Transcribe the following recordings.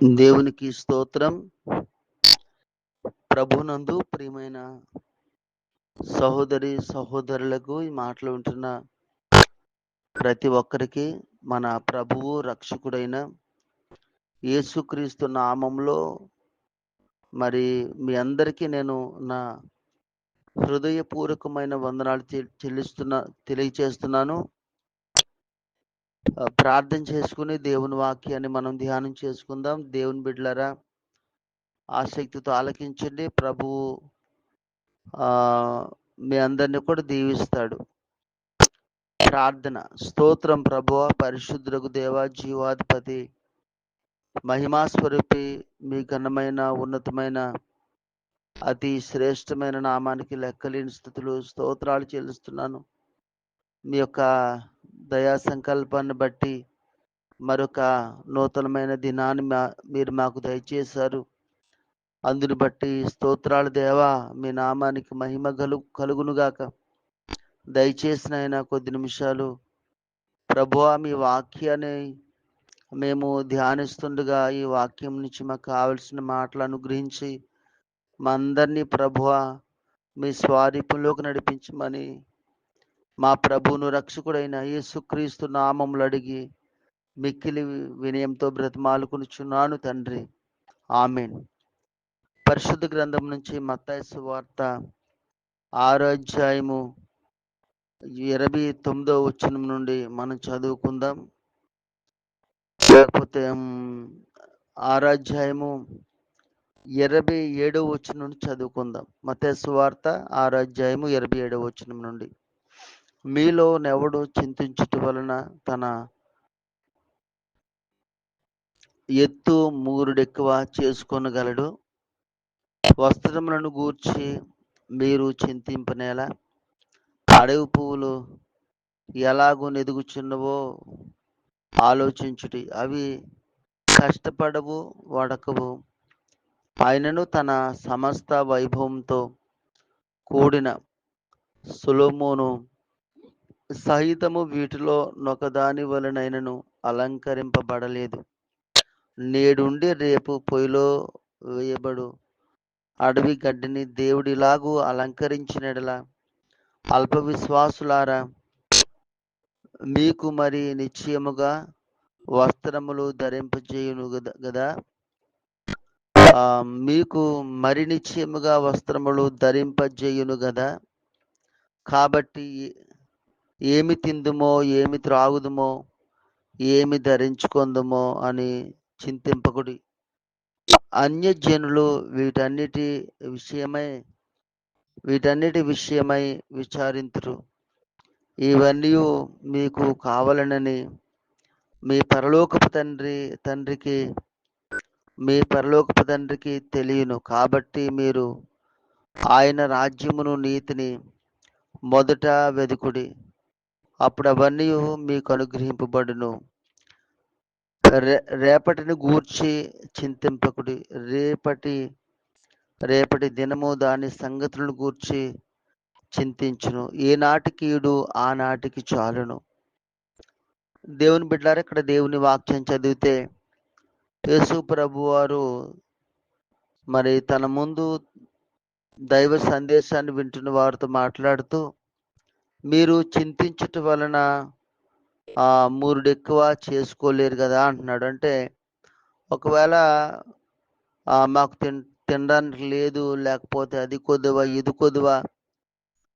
దేవునికి స్తోత్రం. ప్రభునందు ప్రియమైన సహోదరి సహోదరులకు ఈ మాటలు వింటున్న ప్రతి ఒక్కరికి మన ప్రభువు రక్షకుడైన యేసుక్రీస్తు నామంలో మరి మీ అందరికీ నేను నా హృదయపూర్వకమైన వందనాలు తెలియచేస్తున్నాను. ప్రార్థన చేసుకుని దేవుని వాక్యాన్ని మనం ధ్యానం చేసుకుందాం. దేవుని బిడ్డలారా, ఆసక్తితో ఆలకించండి. ప్రభువు మీ అందరిని కూడా దీవిస్తాడు. ప్రార్థన. స్తోత్రం ప్రభువా, పరిశుద్ధులకు దేవా, జీవాధిపతి, మహిమాస్వరూపి, మీ ఘనమైన ఉన్నతమైన అతి శ్రేష్టమైన నామానికి లెక్కలేని స్థుతులు స్తోత్రాలు చెల్లిస్తున్నాను. మీ యొక్క దయా సంకల్పాన్ని బట్టి మరొక నూతనమైన దినాన్ని మీరు మాకు దయచేశారు. అందుని బట్టి స్తోత్రాలు దేవా, మీ నామానికి మహిమ కలుగునుగాక. దయచేసిన ఆయన కొద్ది నిమిషాలు ప్రభువా, మీ వాక్యాన్ని మేము ధ్యానిస్తుండగా ఈ వాక్యం నుంచి మాకు కావలసిన మాటలు అనుగ్రహించి మా అందరినీ ప్రభువా మీ స్వారూప్యంలోకి నడిపించమని మా ప్రభువును రక్షకుడైన యేసుక్రీస్తు నామములు అడిగి మిక్కిలి వినయంతో బ్రతిమాలుకొనుచున్నాను తండ్రి, ఆమేన్. పరిశుద్ధ గ్రంథం నుంచి మత్తయి సువార్త 6వ అధ్యాయము 29వ వచనం నుండి మనం చదువుకుందాం. లేకపోతే 6వ అధ్యాయము 27వ వచనం నుండి చదువుకుందాం. మత్తయి సువార్త 6వ అధ్యాయము 27వ వచనం నుండి. మీలో నెవడు చింతించుట వలన తన ఎత్తు మూరుడెక్కువ చేసుకొనగలడు? వస్త్రములను గూర్చి మీరు చింతింపనేలా? అడవి పువ్వులు ఎలాగూ నెదుగుచున్నవో ఆలోచించుటి. అవి కష్టపడవు, వడకవు. ఆయనను తన సమస్త వైభవంతో కూడిన సొలొమోను సహితము వీటిలో నొకదాని వలనైనను అలంకరింపబడలేదు. నేడుండి రేపు పొయ్యిలో వేయబడు అడవి గడ్డిని దేవుడిలాగూ అలంకరించినడలా, అల్ప విశ్వాసులారా, మీకు మరి నిశ్చయముగా వస్త్రములు ధరింపజేయును గదా. మీకు మరి నిశ్చయముగా వస్త్రములు ధరింపజేయును గదా. కాబట్టి ఏమి తిందుమో, ఏమి త్రాగుదుమో, ఏమి ధరించుకొందుమో అని చింతింపకుడి. అన్యజనులు వీటన్నిటి విషయమై విచారింతురు. ఇవన్నీ మీకు కావాలనని మీ పరలోకపు తండ్రికి తెలియను. కాబట్టి మీరు ఆయన రాజ్యమును నీతిని మొదట వెదుకుడి, అప్పుడు అవన్నీ మీకు అనుగ్రహింపబడును. రేపటిని గూర్చి చింతింపకుడి. రేపటి దినము దాని సంగతులను గూర్చి చింతించును. ఏనాటికి ఈడు ఆనాటికి చాలును. దేవుని బిడ్డలారా, ఇక్కడ దేవుని వాక్యం చదివితే యేసు ప్రభు వారు మరి తన ముందు దైవ సందేశాన్ని వింటున్న వారితో మాట్లాడుతూ, మీరు చింతించుట వలన మూరుడెక్కువ చేసుకోలేరు కదా అంటున్నాడు. అంటే ఒకవేళ మాకు తినడానికి లేదు, లేకపోతే అది కొద్దువా ఇది కొద్దువా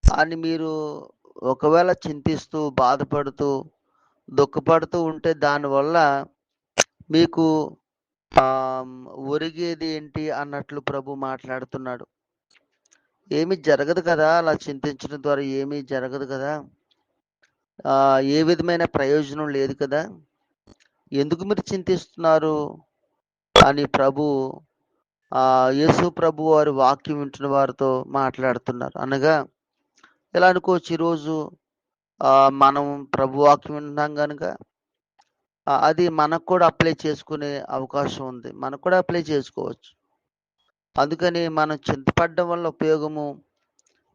అని మీరు ఒకవేళ చింతిస్తూ బాధపడుతూ దుఃఖపడుతూ ఉంటే దానివల్ల మీకు ఒరిగేది ఏంటి అన్నట్లు ప్రభు మాట్లాడుతున్నాడు. ఏమీ జరగదు కదా, అలా చింతించడం ద్వారా ఏమీ జరగదు కదా, ఏ విధమైన ప్రయోజనం లేదు కదా, ఎందుకు మీరు చింతిస్తున్నారు అని యేసు ప్రభు వారి వాక్యం వింటున్న వారితో మాట్లాడుతున్నారు. అనగా ఎలా అనుకోవచ్చు, ఈరోజు మనం ప్రభు వాక్యం వింటున్నాం కనుక అది మనకు కూడా అప్లై చేసుకునే అవకాశం ఉంది, మనకు కూడా అప్లై చేసుకోవచ్చు. అందుకని మనం చింతపడడం వల్ల ఉపయోగము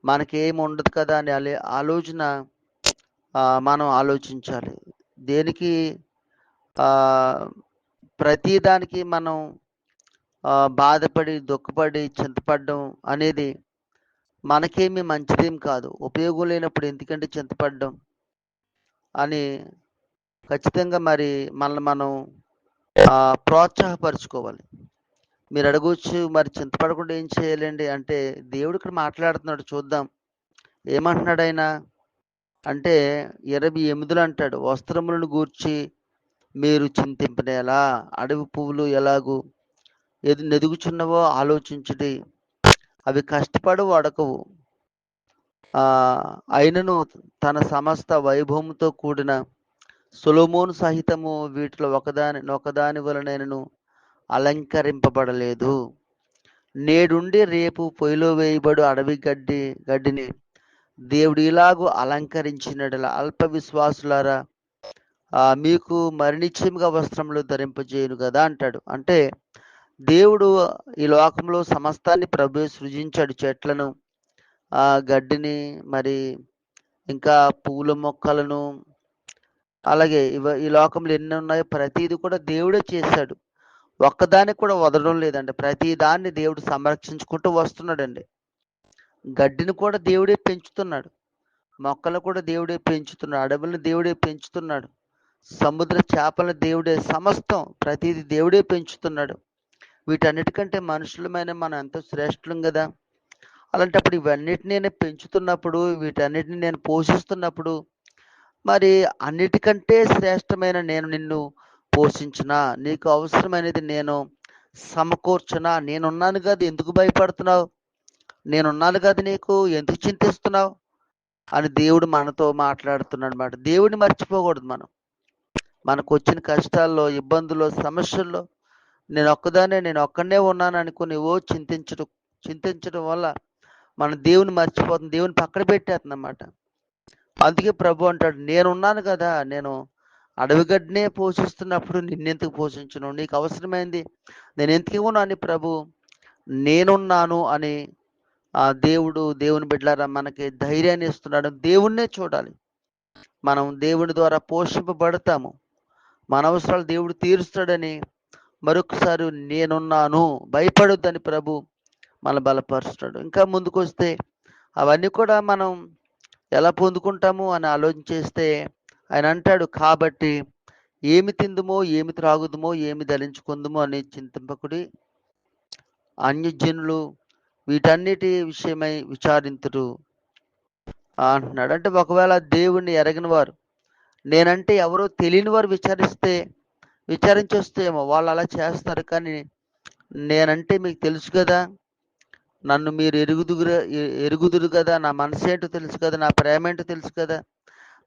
మనకేమి ఉండదు కదా అని ఆలోచన మనం ఆలోచించాలి. దేనికి ప్రతిదానికి మనం బాధపడి, దుఃఖపడి, చింతపడడం అనేది మనకేమి మంచిదేం కాదు. ఉపయోగం లేనప్పుడు ఎందుకంటే చింతపడడం అని ఖచ్చితంగా మరి మనల్ని మనం ప్రోత్సాహపరుచుకోవాలి. మీరు అడగొచ్చు, మరి చింతపడకుండా ఏం చేయాలండి అంటే, దేవుడు ఇక్కడ మాట్లాడుతున్నాడు చూద్దాం. ఏమంటున్నాడు ఆయన అంటే 28లో అంటాడు, వస్త్రములను గూర్చి మీరు చింతింపనేలా, అడవి పువ్వులు ఎలాగూ నెదుగుచున్నవో ఆలోచించుడి, అవి కష్టపడవు అడకవు, అయినను తన సమస్త వైభవముతో కూడిన సొలొమోను సహితము వీటిలో ఒకదాని వలనైనను అలంకరింపబడలేదు. నేడుండి రేపు పొయ్యిలో వేయబడు అడవి గడ్డిని దేవుడు ఇలాగూ అలంకరించినట్లా అల్ప విశ్వాసులారా, మీకు మరణిత్యముగా వస్త్రములు ధరింపజేయును కదా అంటాడు. అంటే దేవుడు ఈ లోకంలో సమస్తాన్ని ప్రభువే సృజించాడు. చెట్లను, గడ్డిని, మరి ఇంకా పూల మొక్కలను, అలాగే ఈ లోకంలో ఎన్ని ఉన్నాయో ప్రతిది కూడా దేవుడే చేశాడు. ఒక్కదాన్ని కూడా వదలడం లేదండి. ప్రతి దాన్ని దేవుడు సంరక్షించుకుంటూ వస్తున్నాడండి. గడ్డిని కూడా దేవుడే పెంచుతున్నాడు, మొక్కలు కూడా దేవుడే పెంచుతున్నాడు, అడవులను దేవుడే పెంచుతున్నాడు, సముద్ర చేపలను దేవుడే, సమస్తం ప్రతిది దేవుడే పెంచుతున్నాడు. వీటన్నిటికంటే మనుషులమైన మనం ఎంతో శ్రేష్ఠులం కదా. అలాంటప్పుడు ఇవన్నిటిని నేను పెంచుతున్నప్పుడు, వీటన్నిటిని నేను పోషిస్తున్నప్పుడు, మరి అన్నిటికంటే శ్రేష్టమైన నేను నిన్ను పోషించునా, నీకు అవసరమైనది నేను సమకూర్చునా, నేనున్నాను కదా, ఎందుకు భయపడుతున్నావు, నేనున్నాను కదా, నీకు ఎందుకు చింతిస్తున్నావు అని దేవుడు మనతో మాట్లాడుతున్నాడు అన్నమాట. దేవుడిని మర్చిపోకూడదు మనం. మనకు వచ్చిన కష్టాల్లో, ఇబ్బందుల్లో, సమస్యల్లో నేను ఒక్కనే ఉన్నాను అనుకుని చింతించడం వల్ల మన దేవుని మర్చిపోతుంది, దేవుని పక్కన పెట్టేస్తుంది అన్నమాట. అందుకే ప్రభు అంటాడు, నేనున్నాను కదా, నేను అడవిగడ్డినే పోషిస్తున్నప్పుడు నిన్నెందుకు పోషించను, నీకు అవసరమైంది నేను ఎందుకు ఇవ్వను అని ప్రభు నేనున్నాను అని దేవుని బిడ్డలారా మనకి ధైర్యాన్ని ఇస్తున్నాడు. దేవుణ్ణే చూడాలి. మనం దేవుని ద్వారా పోషింపబడతాము, మన అవసరాలు దేవుడు తీరుస్తాడని మరొకసారి నేనున్నాను, భయపడొద్దని ప్రభు మన బలపరుస్తాడు. ఇంకా ముందుకు వస్తే అవన్నీ కూడా మనం ఎలా పొందుకుంటాము అని ఆలోచన చేస్తే ఆయన అంటాడు, కాబట్టి ఏమి తిందుమో, ఏమి త్రాగుదుమో, ఏమి ధరించుకుందుమో అని చింతింపకుడి, అన్యజనులు వీటన్నిటి విషయమై విచారింతురు అంటున్నాడు. అంటే ఒకవేళ దేవుణ్ణి ఎరగని వారు, నేనంటే ఎవరో తెలియని వారు విచారించొస్తేమో వాళ్ళు అలా చేస్తారు. కానీ నేనంటే మీకు తెలుసు కదా, నన్ను మీరు ఎరుగుదురు కదా, నా మనసు ఏంటో తెలుసు కదా, నా ప్రేమ ఏంటో తెలుసు కదా,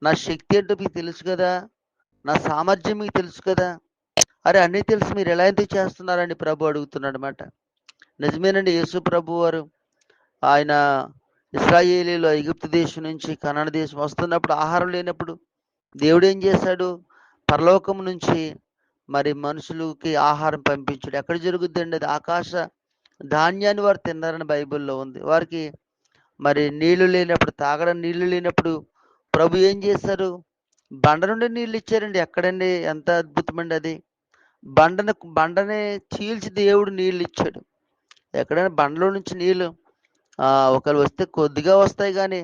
నా శక్తి ఏంటో మీకు తెలుసు కదా, నా సామర్థ్యం మీకు తెలుసు కదా. అరే అన్నీ తెలుసు, మీరు ఎలా ఎందుకు చేస్తున్నారని ప్రభు అడుగుతున్నాడు అన్నమాట. నిజమేనండి, యేసు ప్రభు వారు ఆయన ఇశ్రాయేలీలో ఐగుప్తు దేశం నుంచి కనాన దేశం వస్తున్నప్పుడు ఆహారం లేనప్పుడు దేవుడు ఏం చేశాడు, పరలోకం నుంచి మరి మనుషులకి ఆహారం పంపించాడు. ఎక్కడ జరుగుద్దండి అది? ఆకాశ ధాన్యాన్ని వారు తిన్నారని బైబిల్లో ఉంది. వారికి మరి నీళ్లు లేనప్పుడు, తాగడం నీళ్లు లేనప్పుడు ప్రభు ఏం చేశారు, బండ నుండి నీళ్ళు ఇచ్చారండి. ఎక్కడండి, ఎంత అద్భుతమండి అది. బండనే చీల్చి దేవుడు నీళ్ళు ఇచ్చాడు. ఎక్కడైనా బండలో నుంచి నీళ్ళు ఒకవేళ వస్తే కొద్దిగా వస్తాయి, కానీ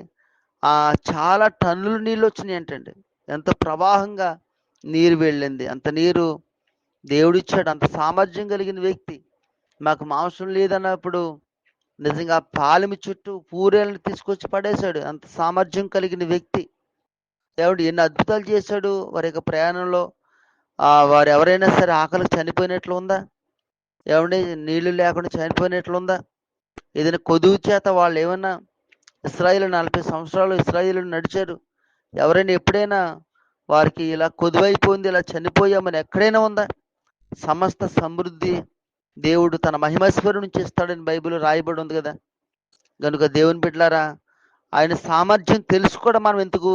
చాలా టన్నులు నీళ్ళు వచ్చినాయి అంటండి. ఎంత ప్రవాహంగా నీరు వెళ్ళింది, అంత నీరు దేవుడిచ్చాడు. అంత సామర్థ్యం కలిగిన వ్యక్తి. మాకు మాంసం లేదన్నప్పుడు నిజంగా పాలెమి చుట్టూ పూరేళ్ళని తీసుకొచ్చి పడేశాడు. అంత సామర్థ్యం కలిగిన వ్యక్తి. దేవుడు ఎన్ని అద్భుతాలు చేశాడు. వారి యొక్క ప్రయాణంలో వారు ఎవరైనా సరే ఆకలికి చనిపోయినట్లు ఉందా? ఎవరిని నీళ్లు లేకుండా చనిపోయినట్లు ఉందా? ఏదైనా కొదువు చేత వాళ్ళు ఏమన్నా, ఇశ్రాయేలు 40 సంవత్సరాలు ఇశ్రాయేలు నడిచారు, ఎవరైనా ఎప్పుడైనా వారికి ఇలా కొదువైపోయింది, ఇలా చనిపోయామని ఎక్కడైనా ఉందా? సమస్త సమృద్ధి దేవుడు తన మహిమేశ్వరు నుంచి ఇస్తాడని బైబిల్ రాయబడి ఉంది కదా. కనుక దేవుని బిడ్డలారా, ఆయన సామర్థ్యం తెలుసు కూడా మనం ఎందుకు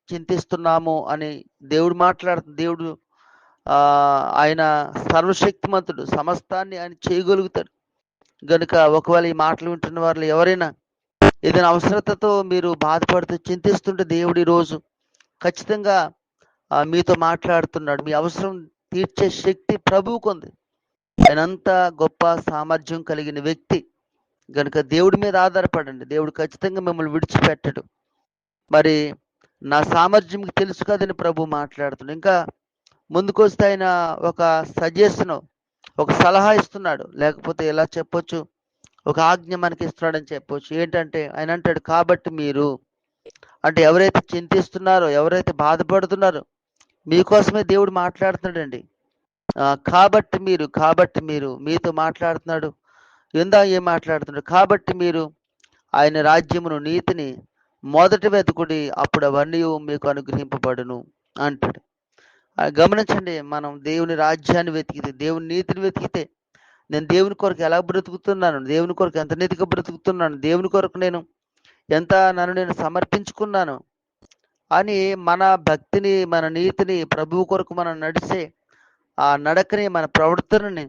చింతిస్తున్నాము అని దేవుడు మాట్లాడుతుంది. దేవుడు ఆయన సర్వశక్తిమంతుడు, సమస్తాన్ని ఆయన చేయగలుగుతాడు. గనుక ఒకవేళ ఈ మాటలు వింటున్న వారు ఎవరైనా ఏదైనా అవసరతతో మీరు బాధపడుతూ చింతిస్తుంటే దేవుడు ఈరోజు ఖచ్చితంగా మీతో మాట్లాడుతున్నాడు. మీ అవసరం తీర్చే శక్తి ప్రభువుకుంది. ఆయనంత గొప్ప సామర్థ్యం కలిగిన వ్యక్తి గనుక దేవుడి మీద ఆధారపడండి. దేవుడు ఖచ్చితంగా మిమ్మల్ని విడిచిపెట్టడు. మరి నా సామర్థ్యం మీకు తెలుసు కదని ప్రభు మాట్లాడుతున్నాడు. ఇంకా ముందుకొస్తే ఆయన ఒక సజెషన్, ఒక సలహా ఇస్తున్నాడు. లేకపోతే ఎలా చెప్పొచ్చు, ఒక ఆజ్ఞ మనకి ఇస్తున్నాడని చెప్పొచ్చు. ఏంటంటే ఆయన అంటాడు, కాబట్టి మీరు, అంటే ఎవరైతే చింతిస్తున్నారో, ఎవరైతే బాధపడుతున్నారో మీకోసమే దేవుడు మాట్లాడుతున్నాడండి. కాబట్టి మీరు మీతో మాట్లాడుతున్నాడు. ఏం మాట్లాడుతున్నాడు? కాబట్టి మీరు ఆయన రాజ్యమును, నీతిని మొదట వెతుకుడి, అప్పుడు అవన్నీ మీకు అనుగ్రహింపబడును అంటాడు. గమనించండి, మనం దేవుని రాజ్యాన్ని వెతికితే, దేవుని నీతిని వెతికితే, నేను దేవుని కొరకు ఎలా బ్రతుకుతున్నాను, దేవుని కొరకు ఎంత నీతిగా బ్రతుకుతున్నాను, దేవుని కొరకు నేను నన్ను నేను సమర్పించుకున్నాను అని మన భక్తిని, మన నీతిని, ప్రభువు కొరకు మనం నడిచే ఆ నడకని, మన ప్రవర్తనని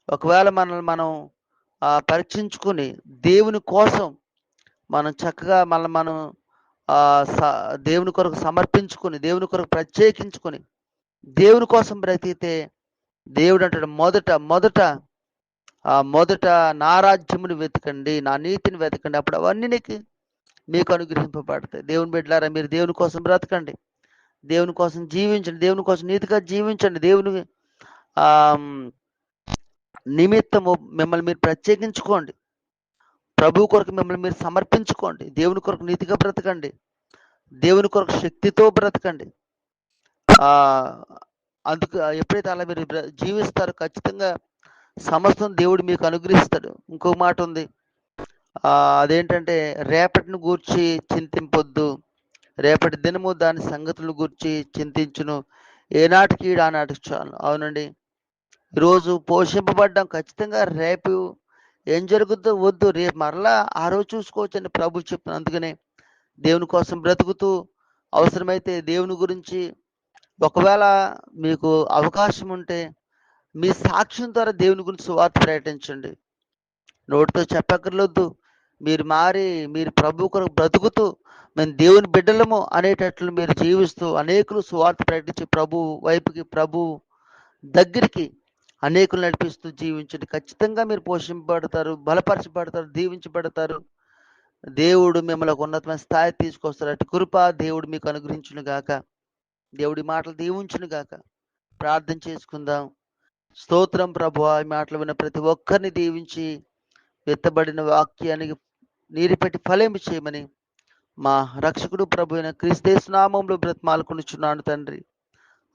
ఒకవేళ మనల్ని మనం పరీక్షించుకుని దేవుని కోసం మనం చక్కగా మనం దేవుని కొరకు సమర్పించుకుని, దేవుని కొరకు ప్రత్యేకించుకుని, దేవుని కోసం బ్రతికితే దేవుడు అంటాడు, మొదట నా రాజ్యమును వెతకండి, నా నీతిని వెతకండి, అప్పుడు అవన్నీ మీకు అనుగ్రహింపబడతాయి. దేవుని బిడ్డలారా, మీరు దేవుని కోసం బ్రతకండి, దేవుని కోసం జీవించండి, దేవుని కోసం నీతిగా జీవించండి. దేవుని నిమిత్తము మిమ్మల్ని మీరు ప్రత్యేకించుకోండి, ప్రభు కొరకు మిమ్మల్ని మీరు సమర్పించుకోండి, దేవుని కొరకు నీతిగా బ్రతకండి, దేవుని కొరకు శక్తితో బ్రతకండి. అందుకు ఎప్పుడైతే అలా మీరు జీవిస్తారో ఖచ్చితంగా సమస్తం దేవుడు మీకు అనుగ్రహిస్తాడు. ఇంకో మాట ఉంది, అదేంటంటే రేపటిని గూర్చి చింతింపొద్దు, రేపటి దినము దాని సంగతులను గూర్చి చింతించును, ఏనాటికి ఆనాటికి చాలు. అవునండి, ఈరోజు పోషింపబడ్డాం, ఖచ్చితంగా రేపు ఏం జరుగుద్దో వద్దు, రేపు మరలా ఆ రోజు చూసుకోవచ్చు అని ప్రభు చెప్తున్నాను. అందుకనే దేవుని కోసం బ్రతుకుతూ, అవసరమైతే దేవుని గురించి ఒకవేళ మీకు అవకాశం ఉంటే మీ సాక్ష్యం ద్వారా దేవుని గురించి సువార్త ప్రకటించండి. నోటితో చెప్పక్కర్లొద్దు, మీరు మారి మీరు ప్రభు కొరకు బ్రతుకుతూ మేము దేవుని బిడ్డలము అనేటట్లు మీరు జీవిస్తూ అనేకులు సువార్త ప్రకటించి ప్రభు వైపుకి, ప్రభు దగ్గరికి అనేకులు నడిపిస్తూ జీవించండి. ఖచ్చితంగా మీరు పోషింపబడతారు, బలపరచబడతారు, దీవించబడతారు. దేవుడు మిమ్మల్ని ఒక ఉన్నతమైన స్థాయి తీసుకొస్తారు. అటు కృప దేవుడు మీకు అనుగ్రహించును గాక. దేవుడి మాటలు దీవించును గాక. ప్రార్థన చేసుకుందాం. స్తోత్రం ప్రభువా, ఈ మాటలు విన్న ప్రతి ఒక్కరిని దీవించి విత్తబడిన వాక్యానికి నీరు పెట్టి ఫలింపు చేయమని మా రక్షకుడు ప్రభు అయిన క్రీస్తు నామములో బ్రతిమాలుకొనుచున్నాను తండ్రి.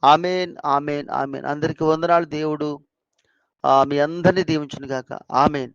Amen, amen, amen. అందరికీ వందనాలు. దేవుడు మీ అందరినీ దీవించును గాక. ఆమెన్.